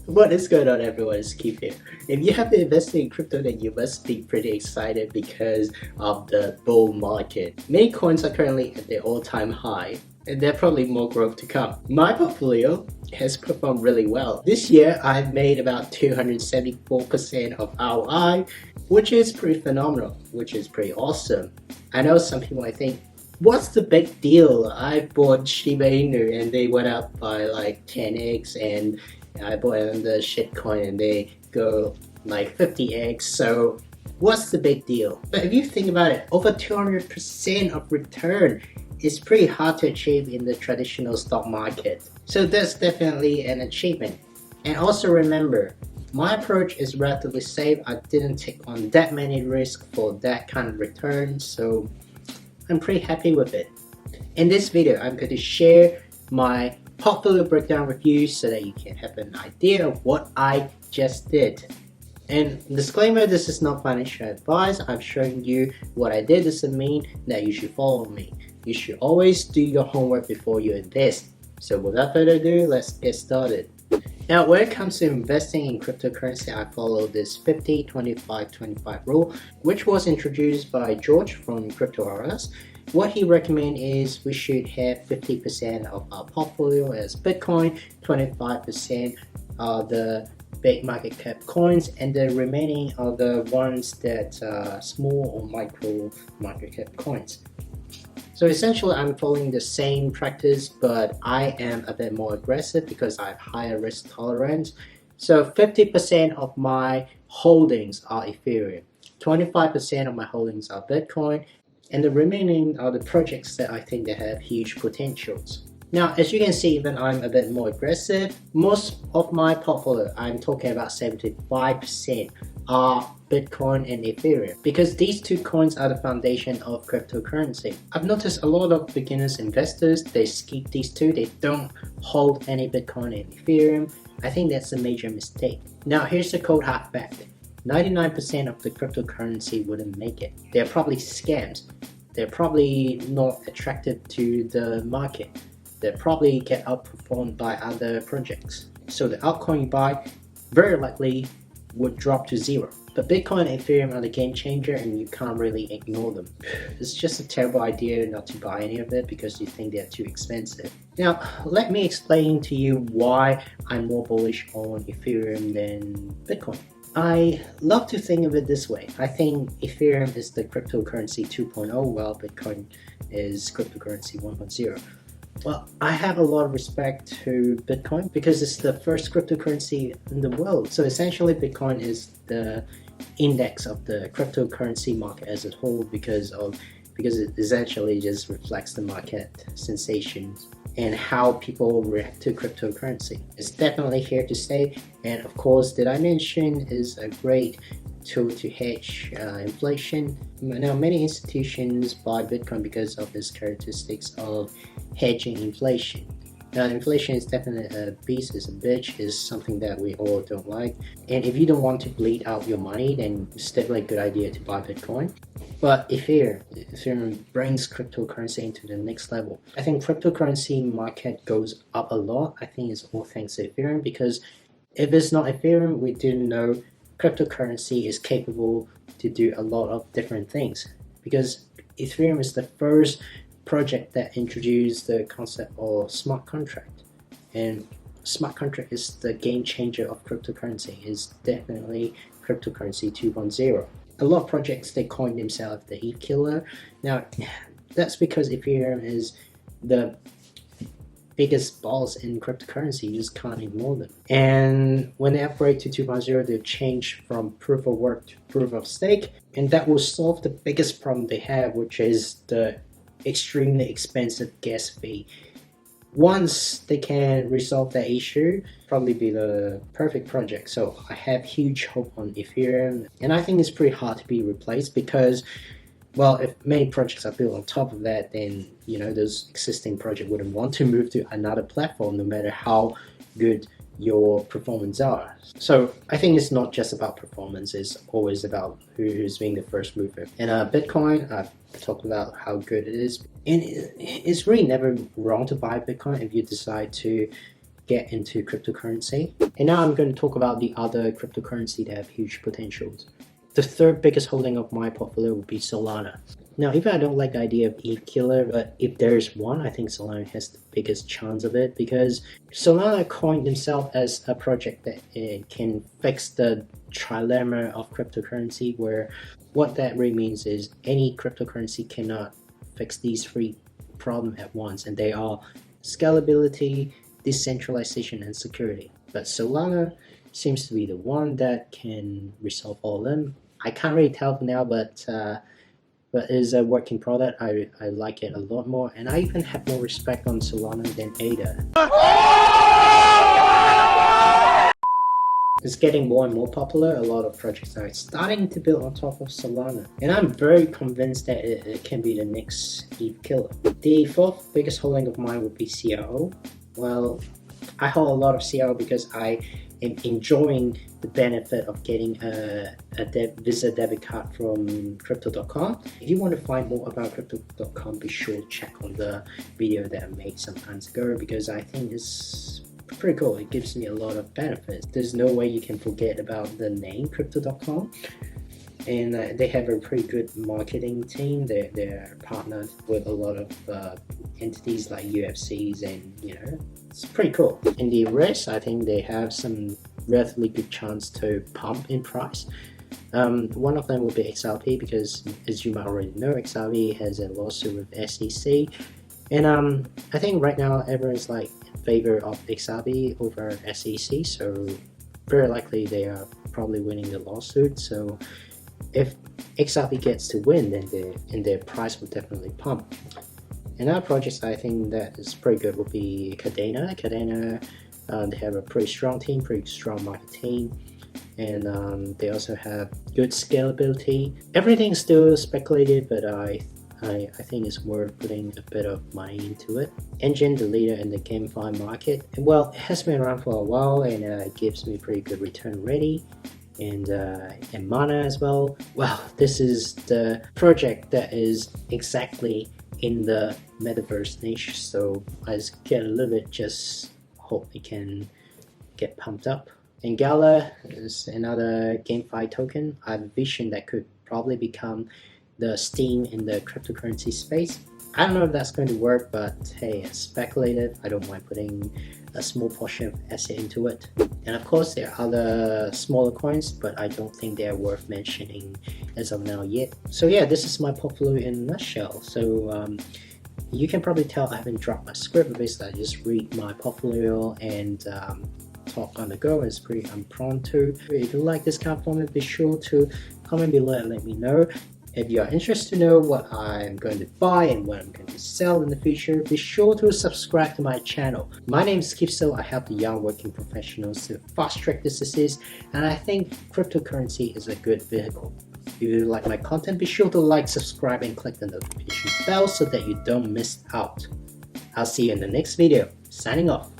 What is going on, everyone? It's Keith here. If you have been investing in crypto, then you must be pretty excited because of the bull market. Many coins are currently at their all-time high, and there's probably more growth to come. My portfolio has performed really well. This year, I've made about 274% of ROI, which is pretty phenomenal, which is pretty awesome. I know some people might think, what's the big deal? I bought Shiba Inu and they went up by like 10x, and I bought the shitcoin and they go like 50x. So what's the big deal? But if you think about it, over 200% of return is pretty hard to achieve in the traditional stock market. So that's definitely an achievement. And also remember, my approach is relatively safe. I didn't take on that many risks for that kind of return, so I'm pretty happy with it. In this video, I'm going to share my portfolio breakdown with you so that you can have an idea of what I just did. And disclaimer, this is not financial advice. I'm showing you what I did. Doesn't mean that you should follow me. You should always do your homework before you invest. So without further ado, let's get started. Now, when it comes to investing in cryptocurrency, I follow this 50-25-25 rule, which was introduced by George from CryptoRS. What he recommends is we should have 50% of our portfolio as Bitcoin, 25% are the big market cap coins, and the remaining are the ones that are small or micro market cap coins. So essentially, I'm following the same practice, but I am a bit more aggressive because I have higher risk tolerance. So 50% of my holdings are Ethereum, 25% of my holdings are Bitcoin, and the remaining are the projects that I think that have huge potentials. Now, as you can see, even I'm a bit more aggressive. Most of my portfolio, I'm talking about 75%, are Bitcoin and Ethereum, because these two coins are the foundation of cryptocurrency. I've noticed a lot of beginners investors, they skip these two, they don't hold any Bitcoin and Ethereum. I think that's a major mistake. Now, here's the cold hard fact. 99% of the cryptocurrency wouldn't make it. They're probably scams. They're probably not attracted to the market. They probably get outperformed by other projects. So the altcoin you buy very likely would drop to zero. But Bitcoin and Ethereum are the game changer, and you can't really ignore them. It's just a terrible idea not to buy any of it because you think they're too expensive. Now, let me explain to you why I'm more bullish on Ethereum than Bitcoin. I love to think of it this way. I think Ethereum is the cryptocurrency 2.0, while Bitcoin is cryptocurrency 1.0. Well, I have a lot of respect to Bitcoin because it's the first cryptocurrency in the world. So essentially, Bitcoin is the index of the cryptocurrency market as a whole because it essentially just reflects the market sensations and how people react to cryptocurrency. It's definitely here to stay, and of course, did I mention is a great tool to hedge inflation. Now, many institutions buy Bitcoin because of its characteristics of hedging inflation. Now, inflation is definitely a beast, is a bitch, is something that we all don't like. And if you don't want to bleed out your money, then it's definitely a good idea to buy Bitcoin. But Ethereum brings cryptocurrency into the next level. I think cryptocurrency market goes up a lot. I think it's all thanks to Ethereum, because if it's not Ethereum, we didn't know cryptocurrency is capable to do a lot of different things, because Ethereum is the first project that introduced the concept of smart contract, and smart contract is the game changer of cryptocurrency. Is definitely cryptocurrency 2.0. A lot of projects, they coin themselves the heat killer. Now, that's because Ethereum is the biggest balls in cryptocurrency. You just can't ignore them. And when they upgrade to 2.0, they change from proof of work to proof of stake, and that will solve the biggest problem they have, which is the extremely expensive gas fee. Once they can resolve that issue, probably be the perfect project. So I have huge hope on Ethereum, and I think it's pretty hard to be replaced because, well, if many projects are built on top of that, then those existing projects wouldn't want to move to another platform, no matter how good your performance are. So I think it's not just about performance, it's always about who's being the first mover. And Bitcoin, I've talked about how good it is, and it's really never wrong to buy Bitcoin if you decide to get into cryptocurrency. And now I'm going to talk about the other cryptocurrency that have huge potentials. The third biggest holding of my portfolio would be Solana. Now, even I don't like the idea of ETH killer, but if there's one, I think Solana has the biggest chance of it, because Solana coined himself as a project that can fix the trilemma of cryptocurrency, where what that really means is any cryptocurrency cannot fix these three problems at once, and they are scalability, decentralization, and security. But Solana seems to be the one that can resolve all of them. I can't really tell for now, but it's a working product. I like it a lot more, and I even have more respect on Solana than ADA. It's getting more and more popular. A lot of projects are starting to build on top of Solana, and I'm very convinced that it can be the next ETH killer. The fourth biggest holding of mine would be CRO. Well, I hold a lot of CRO because I am enjoying the benefit of getting a Visa debit card from Crypto.com. If you want to find more about Crypto.com, be sure to check on the video that I made some time ago, because I think it's pretty cool. It gives me a lot of benefits. There's no way you can forget about the name Crypto.com. And they have a pretty good marketing team. They're partnered with a lot of entities like UFCs, and it's pretty cool. In the rest, I think they have some relatively good chance to pump in price. One of them will be XRP, because as you might already know, XRP has a lawsuit with SEC, and I think right now everyone's like in favor of XRP over SEC, so very likely they are probably winning the lawsuit. So if XRP gets to win, then their price will definitely pump. Another project I think that is pretty good would be Cadena. They have a pretty strong team, pretty strong marketing, and they also have good scalability. Everything's still speculative, but I think it's worth putting a bit of money into it. Engine, the leader in the GameFi market, and well, it has been around for a while, and it gives me pretty good return already. And Mana as well. Well, this is the project that is exactly in the metaverse niche, so I just get a little bit, just hope it can get pumped up. And Gala is another GameFi token. I have a vision that could probably become the Steam in the cryptocurrency space. I don't know if that's going to work, but hey, it's speculative. I don't mind putting a small portion of asset into it. And of course, there are other smaller coins, but I don't think they are worth mentioning as of now yet. So yeah, this is my portfolio in a nutshell. So you can probably tell I haven't dropped my script. Basically, I just read my portfolio and talk on the go. It's pretty impromptu. If you like this kind of format, be sure to comment below and let me know. If you are interested to know what I'm going to buy and what I'm going to sell in the future, be sure to subscribe to my channel. My name is Kipso. I help the young working professionals to fast track this disease, and I think cryptocurrency is a good vehicle. If you like my content, be sure to like, subscribe, and click the notification bell so that you don't miss out. I'll see you in the next video. Signing off.